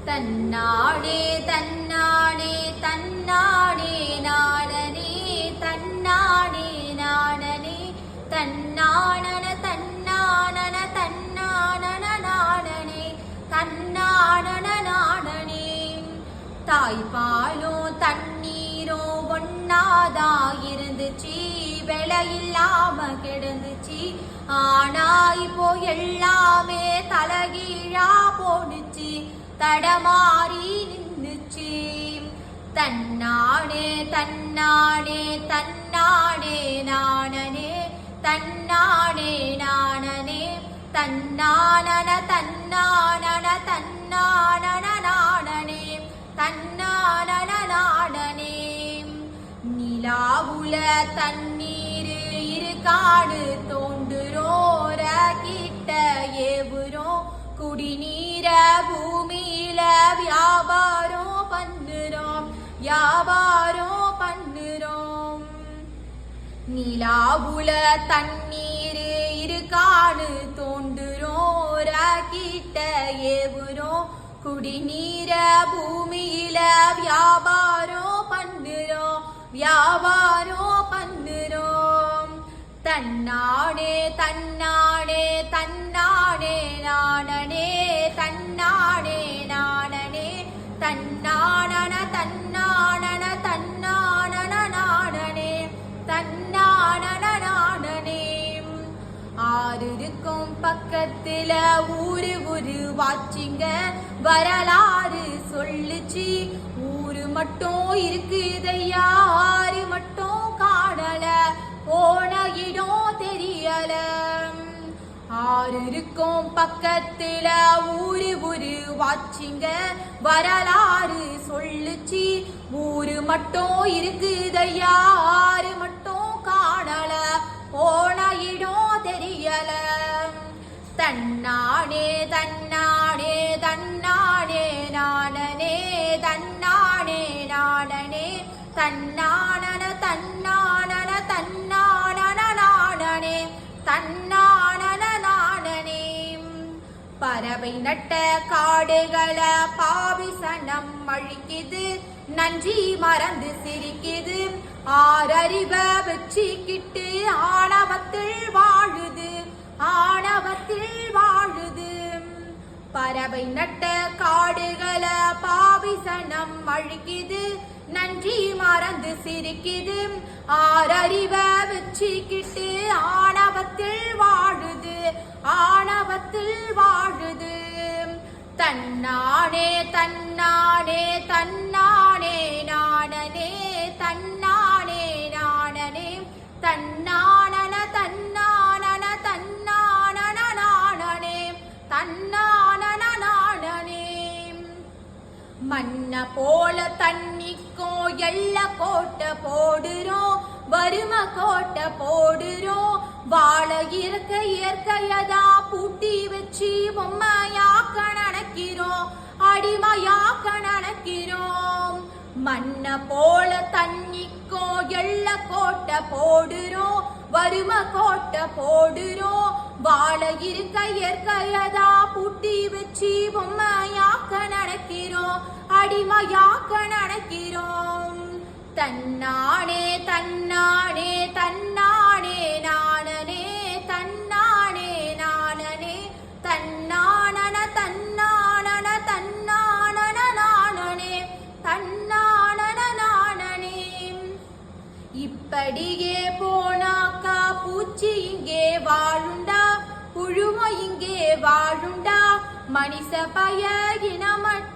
தன்னாடே தன்னாடே தன்னாடே நாடனே தன்னாடே நாடனே தன்னானன தன்னானன தன்னானன நாடனே தன்னானன நாடனே தாய்ப்பாலோ தண்ணீரோ ஒன்னாதா இருந்துச்சு விலையில்லாம கிடந்துச்சு ஆனா இப்போ எல்லாமே தலகீழா போனுச்சு தடமாறி நின்னுச்சு தன்னாடே தன்னாடே தன்னாடே நானனே தன்னாடே நானனே தன்னானன தன்னானன தன்னானன நாடனே தன்னானன நாடனே நிலாவுல தண்ணீர் இருக்காடு தோண்டுறோர கிட்ட ஏவுறோம் குடிநீர பூமியில வியாபாரம் பண்ணுறோம் நிலாவுல தண்ணீர் இருக்காடு தோண்டுறோர கிட்ட ஏவுறோம் குடிநீர பூமியில வியாபாரம் பண்ணுறோம் தன்னாடே தன்னாடே தன்னாடே நாடனே தன்னாடே நாடனே தன்னானன தன்னானன தன்னானன நாடனே தன்னானன நாடனே ஆறு இருக்கும் பக்கத்துல ஊரு வாச்சிங்க வரலாறு சொல்லுச்சு ஊரு மட்டும் இருக்குதையா ஆறு மட்டும் காணல போன இடம் தெரியல ஆறு இருக்கும் பக்கத்துல ஊரு வாச்சிங்க வரலாறு சொல்லுச்சு ஊரு மட்டும் இருக்குதையா ஆறு மட்டும் காணல போன இடம் தெரியல தன்னாடே தன்னாடே தன்னாடே நாடனே தன்னாடே நாடனே தன்னானன தன்னானன தன்னானன நாடனே தன்னானன நாடனே பறவை நட்ட காடுகளை பாவிசனம் அழிக்குது நன்றி மறந்து சிரிக்குது ஆறறிவ வச்சுக்கிட்டு ஆணவத்தில் வாழுது பறவை நட்ட காடுகளை பாவிசனம் அழிக்குது நன்றி மறந்து சிரிக்குது ஆறறிவ வச்சுக்கிட்டு ஆணவத்தில் வாழுது தன்னானே தன்னானே தன்னானே நாடனே தன்னானே நாடனே தன்னானன தன்னானன தன்னானன நாடனே தன்னானன நாடனே மண்ண போல தண்ணிக்கும் எல்ல கோட்டை போடுறோம் வறுமை கோட்டை போடுறோம் வாழ இருக்க இயற்கையதா பூட்டி வச்சு பொம்மையாக்க நினைக்கிறோம் அடிமையாக்க நினைக்கிறோம் மண்ண போல தண்ணிக்கும் எல்ல கோட்டை போடுறோம் வறுமை கோட்டை போடுறோம் வாழ இருக்க இயற்கையதா பூட்டி வச்சு பொம்மையாக்க நினைக்கிறோம் அடிமையாக்க நினைக்கிறோம் தன்னானே தன்னானே தன்னானே நானனே தன்னானே நானனே தன்னானன தன்னானன தன்னானன நானனே தன்னானன நானனே இப்படியே போனாக்கா பூச்சி இங்கே வாழுண்டா புழும இங்கே வாழுண்டா மனித பய இனமற்ற